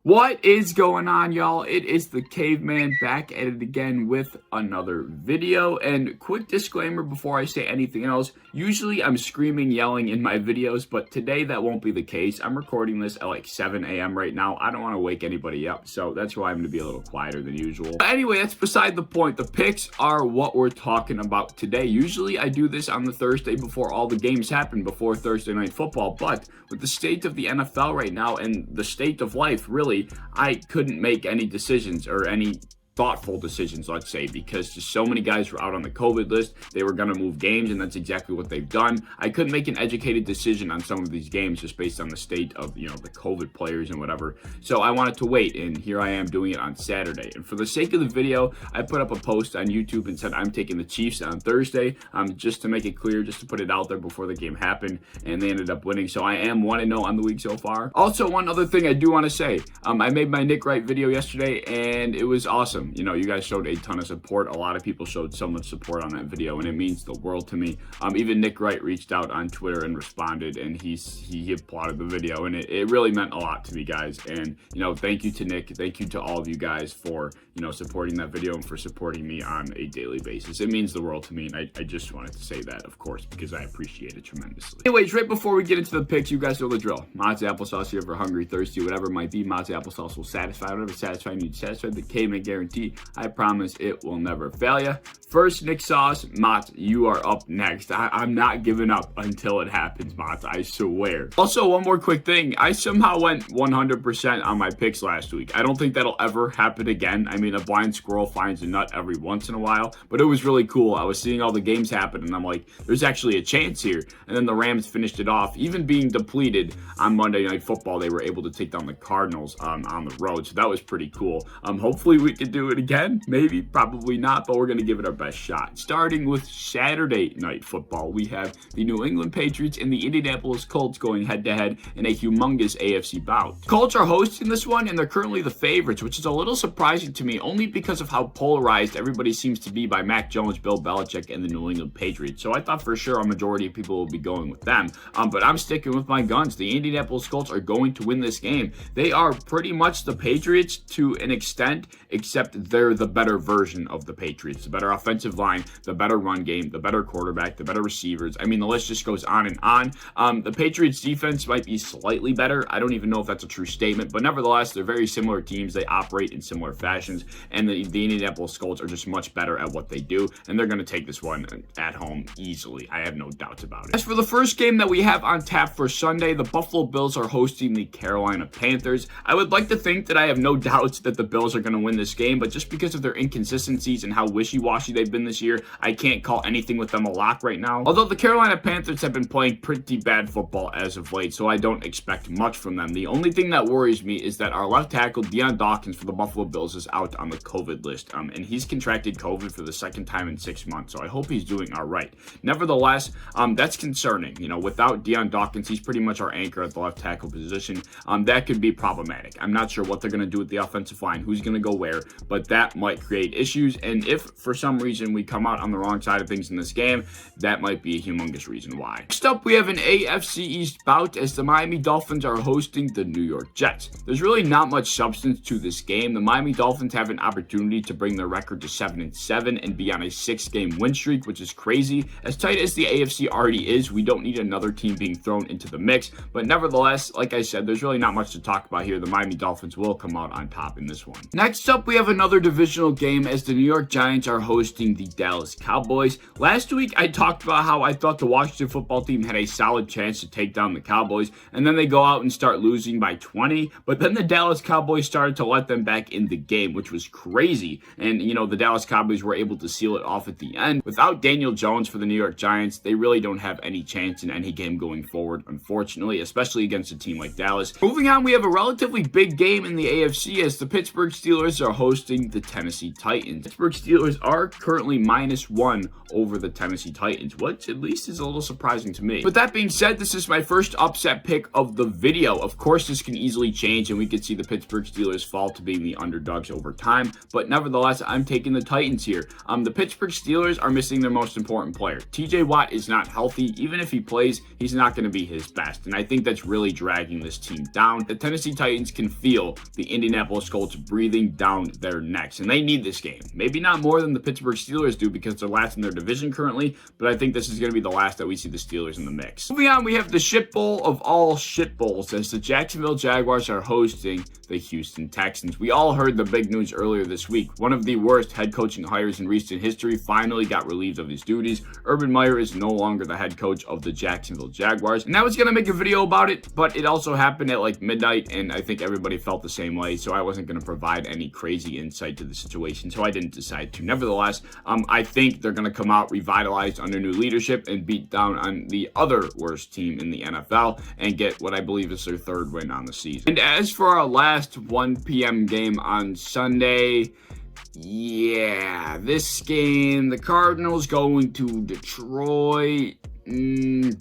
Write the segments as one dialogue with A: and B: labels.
A: What is going on, y'all? It is the Caveman back at it again with another video. And quick disclaimer before I say anything else, usually I'm screaming, yelling in my videos, but today that won't be the case. I'm recording this at like 7 a.m. right now. I don't want to wake anybody up, so that's why I'm going to be a little quieter than usual. But anyway, that's beside the point. The picks are what we're talking about today. Usually I do this on the Thursday before all the games happen, before Thursday Night Football, but with the state of the NFL right now and the state of life, really, I couldn't make any decisions or any thoughtful decisions, let's say, because just so many guys were out on the COVID list. They were going to move games, and that's exactly what they've done. I couldn't make an educated decision on some of these games just based on the state of, the COVID players and whatever. So I wanted to wait, and here I am doing it on Saturday. And for the sake of the video, I put up a post on YouTube and said I'm taking the Chiefs on Thursday, just to make it clear, just to put it out there before the game happened, and they ended up winning. So I am 1-0 on the week so far. Also, one other thing I do want to say, I made my Nick Wright video yesterday, and it was awesome. You guys showed a ton of support. A lot of people showed so much support on that video, and it means the world to me. Even Nick Wright reached out on Twitter and responded, and he applauded the video, and it really meant a lot to me, guys. And thank you to Nick. Thank you to all of you guys for supporting that video and for supporting me on a daily basis. It means the world to me, and I just wanted to say that, of course, because I appreciate it tremendously. Anyways, right before we get into the picks, you guys know the drill. Mott's applesauce, you ever hungry, thirsty, whatever it might be, Mott's applesauce will satisfy whatever satisfy you need to satisfy. The Caveman guarantee. I promise it will never fail you. First, Nick Sauce, Mott, you are up next. I'm not giving up until it happens, Mott, I swear. Also, one more quick thing. I somehow went 100% on my picks last week. I don't think that'll ever happen again. I mean, a blind squirrel finds a nut every once in a while, but it was really cool. I was seeing all the games happen, and I'm like, there's actually a chance here. And then the Rams finished it off. Even being depleted on Monday Night Football, they were able to take down the Cardinals on the road, so that was pretty cool. Hopefully we can do it again. Maybe, probably not, but we're going to give it our best shot. Starting with Saturday Night Football, we have the New England Patriots and the Indianapolis Colts going head-to-head in a humongous AFC bout. Colts are hosting this one, and they're currently the favorites, which is a little surprising to me, only because of how polarized everybody seems to be by Mac Jones, Bill Belichick, and the New England Patriots. So I thought for sure a majority of people will be going with them, but I'm sticking with my guns. The Indianapolis Colts are going to win this game. They are pretty much the Patriots to an extent, except they're the better version of the Patriots. The better offensive line, the better run game, the better quarterback, the better receivers. I mean, the list just goes on and on. The Patriots defense might be slightly better. I don't even know if that's a true statement, but nevertheless, they're very similar teams. They operate in similar fashions, and the Indianapolis Colts are just much better at what they do, and they're going to take this one at home easily. I have no doubts about it. As for the first game that we have on tap for Sunday, the Buffalo Bills are hosting the Carolina Panthers. I would like to think that I have no doubts that the Bills are going to win this game, but just because of their inconsistencies and how wishy-washy they've been this year, I can't call anything with them a lock right now. Although the Carolina Panthers have been playing pretty bad football as of late, so I don't expect much from them. The only thing that worries me is that our left tackle, Deion Dawkins, for the Buffalo Bills is out on the COVID list, and he's contracted COVID for the second time in 6 months, so I hope he's doing all right. Nevertheless, that's concerning. Without Deion Dawkins, he's pretty much our anchor at the left tackle position. That could be problematic. I'm not sure what they're going to do with the offensive line, who's going to go where, but that might create issues, and if for some reason we come out on the wrong side of things in this game, that might be a humongous reason why. Next up, we have an AFC East bout as the Miami Dolphins are hosting the New York Jets. There's really not much substance to this game. The Miami Dolphins have an opportunity to bring their record to 7-7 and be on a 6-game win streak, which is crazy. As tight as the AFC already is, we don't need another team being thrown into the mix, but nevertheless, like I said, there's really not much to talk about here. The Miami Dolphins will come out on top in this one. Next up, we have another divisional game as the New York Giants are hosting the Dallas Cowboys. Last week, I talked about how I thought the Washington football team had a solid chance to take down the Cowboys, and then they go out and start losing by 20, but then the Dallas Cowboys started to let them back in the game, which was crazy, and the Dallas Cowboys were able to seal it off at the end. Without Daniel Jones for the New York Giants, they really don't have any chance in any game going forward, unfortunately, especially against a team like Dallas. Moving on, we have a relatively big game in the AFC as the Pittsburgh Steelers are hosting hosting the Tennessee Titans. Pittsburgh Steelers are currently -1 over the Tennessee Titans, which at least is a little surprising to me. With that being said, this is my first upset pick of the video. Of course, this can easily change, and we could see the Pittsburgh Steelers fall to being the underdogs over time, but nevertheless, I'm taking the Titans here. The Pittsburgh Steelers are missing their most important player. TJ Watt is not healthy. Even if he plays, he's not going to be his best, and I think that's really dragging this team down. The Tennessee Titans can feel the Indianapolis Colts breathing down their necks, and they need this game. Maybe not more than the Pittsburgh Steelers do because they're last in their division currently, but I think this is going to be the last that we see the Steelers in the mix. Moving on, we have the shit bowl of all shit bowls as the Jacksonville Jaguars are hosting the Houston Texans. We all heard the big news earlier this week. One of the worst head coaching hires in recent history finally got relieved of his duties. Urban Meyer is no longer the head coach of the Jacksonville Jaguars, and I was going to make a video about it, but it also happened at like midnight, and I think everybody felt the same way, so I wasn't going to provide any crazy insight to the situation, so I didn't decide to. Nevertheless, I think they're going to come out revitalized under new leadership and beat down on the other worst team in the NFL and get what I believe is their third win on the season. And as for our last 1 p.m. game on Sunday, yeah, this game, the Cardinals going to Detroit.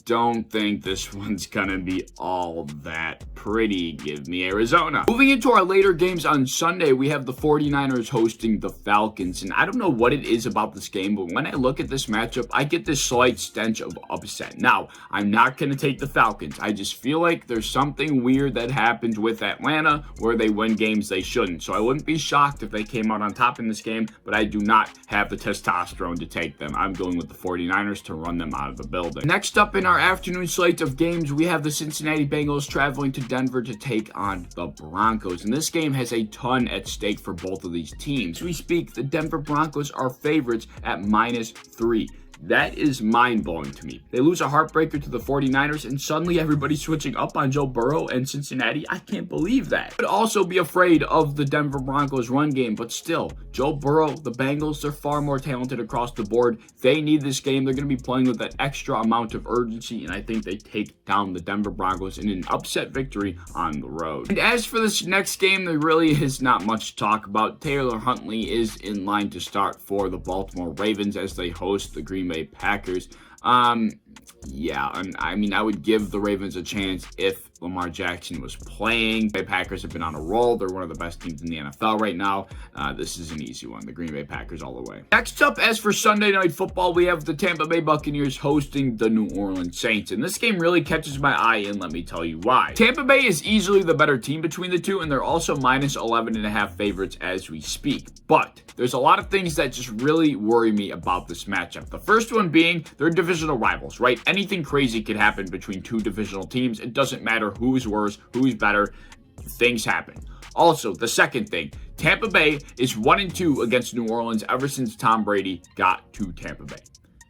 A: Don't think this one's gonna be all that pretty. Give me Arizona. Moving into our later games on Sunday, we have the 49ers hosting the Falcons, and I don't know what it is about this game, but when I look at this matchup, I get this slight stench of upset. Now, I'm not gonna take the Falcons. I just feel like there's something weird that happens with Atlanta where they win games they shouldn't, so I wouldn't be shocked if they came out on top in this game, but I do not have the testosterone to take them. I'm going with the 49ers to run them out of the building. Next up in our afternoon slate of games, we have the Cincinnati Bengals traveling to Denver to take on the Broncos. And this game has a ton at stake for both of these teams. As we speak, the Denver Broncos are favorites at -3. That is mind-blowing to me. They lose a heartbreaker to the 49ers, and suddenly everybody's switching up on Joe Burrow and Cincinnati. I can't believe that. I'd also be afraid of the Denver Broncos run game, but still, Joe Burrow, the Bengals, they're far more talented across the board. They need this game. They're going to be playing with that extra amount of urgency, and I think they take down the Denver Broncos in an upset victory on the road. And as for this next game, there really is not much to talk about. Taylor Huntley is in line to start for the Baltimore Ravens as they host the Green Bay Packers. Yeah, and I mean, I would give the Ravens a chance if Lamar Jackson was playing. The Packers have been on a roll. They're one of the best teams in the NFL right now. This is an easy one. The Green Bay Packers all the way. Next up, as for Sunday Night Football, we have the Tampa Bay Buccaneers hosting the New Orleans Saints. And this game really catches my eye, and let me tell you why. Tampa Bay is easily the better team between the two, and they're also -11.5 favorites as we speak. But there's a lot of things that just really worry me about this matchup. The first one being they're divisional rivals, right? Anything crazy could happen between two divisional teams. It doesn't matter who's worse, who's better. Things happen. Also, the second thing, Tampa Bay is 1-2 against New Orleans ever since Tom Brady got to Tampa Bay.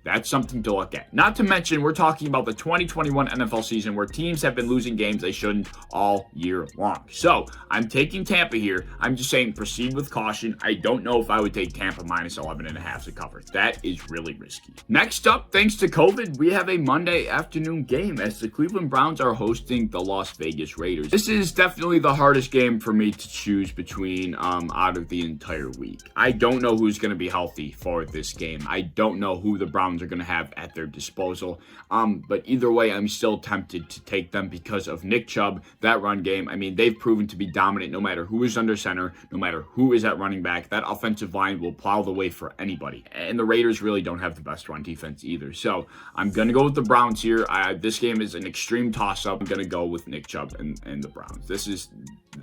A: That's something to look at. Not to mention, we're talking about the 2021 NFL season where teams have been losing games they shouldn't all year long. So, I'm taking Tampa here. I'm just saying proceed with caution. I don't know if I would take Tampa -11.5 to cover. That is really risky. Next up, thanks to COVID, we have a Monday afternoon game as the Cleveland Browns are hosting the Las Vegas Raiders. This is definitely the hardest game for me to choose between out of the entire week. I don't know who's going to be healthy for this game. I don't know who the Browns are going to have at their disposal. But either way, I'm still tempted to take them because of Nick Chubb, that run game. I mean, they've proven to be dominant no matter who is under center, no matter who is at running back. That offensive line will plow the way for anybody. And the Raiders really don't have the best run defense either. So I'm going to go with the Browns here. This game is an extreme toss-up. I'm going to go with Nick Chubb and the Browns. This is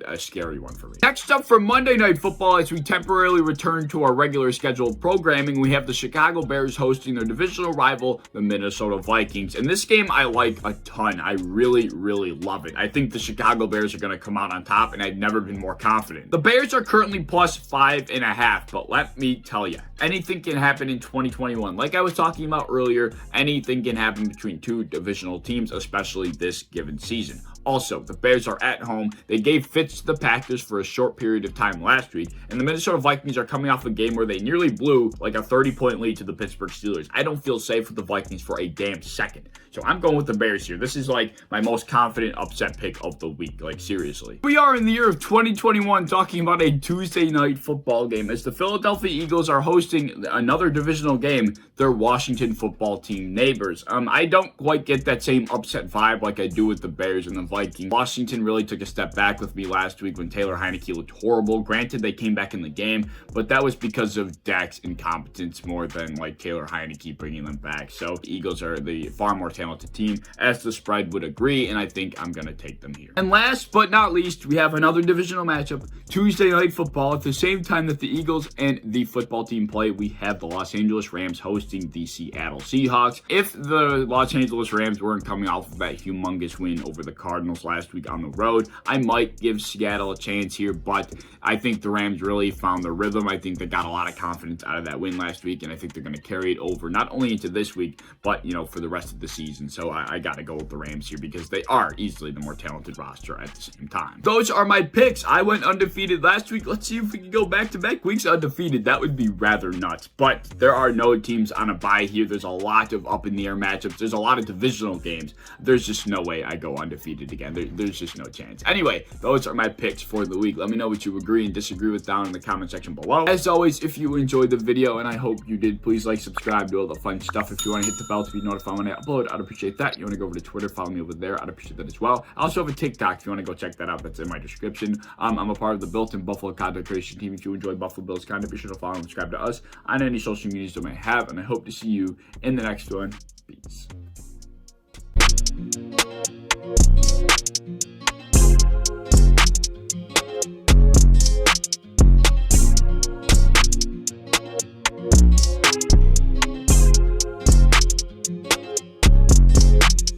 A: a scary one for me. Next up for Monday Night Football, as we temporarily return to our regular scheduled programming, we have the Chicago Bears hosting their divisional rival, the Minnesota Vikings. And this game I like a ton. I really, really love it. I think the Chicago Bears are going to come out on top, and I've never been more confident. The Bears are currently +5.5, but let me tell you, anything can happen in 2021. Like I was talking about earlier, anything can happen between two divisional teams, especially this given season. Also, the Bears are at home. They gave fits to the Packers for a short period of time last week, and the Minnesota Vikings are coming off a game where they nearly blew like a 30-point lead to the Pittsburgh Steelers. I don't feel safe with the Vikings for a damn second. So I'm going with the Bears here. This is like my most confident upset pick of the week, like seriously. We are in the year of 2021 talking about a Tuesday night football game as the Philadelphia Eagles are hosting another divisional game, their Washington football team neighbors. I don't quite get that same upset vibe like I do with the Bears and the Vikings. Washington really took a step back with me last week when Taylor Heineke looked horrible. Granted, they came back in the game, but that was because of Dak's incompetence more than like Taylor Heineke bringing them back. So the Eagles are the far more talented team, as the spread would agree, and I think I'm going to take them here. And last but not least, we have another divisional matchup, Tuesday night football. At the same time that the Eagles and the football team play, we have the Los Angeles Rams hosting the Seattle Seahawks. If the Los Angeles Rams weren't coming off of that humongous win over the Cardinals last week on the road, I might give Seattle a chance here, but I think the Rams really found their rhythm. I think they got a lot of confidence out of that win last week, and I think they're going to carry it over not only into this week, but, you know, for the rest of the season. So I got to go with the Rams here because they are easily the more talented roster at the same time. Those are my picks. I went undefeated last week. Let's see if we can go back-to-back weeks undefeated. That would be rather nuts, but there are no teams on a bye here. There's a lot of up-in-the-air matchups. There's a lot of divisional games. There's just no way I go undefeated again. There's just no chance. Anyway, those are my picks for the week. Let me know what you agree and disagree with down in the comment section below. As always, if you enjoyed the video, and I hope you did, please like, subscribe, do all the fun stuff. If you want to hit the bell to be notified when I upload, I'd appreciate that. You want to go over to Twitter, follow me over there, I'd appreciate that as well. I also have a TikTok if you want to go check that out. That's in my description. I'm a part of the Built in Buffalo content creation team. If you enjoy Buffalo Bills content, be sure to follow and subscribe to us on any social medias you may have, and I hope to see you in the next one. Peace.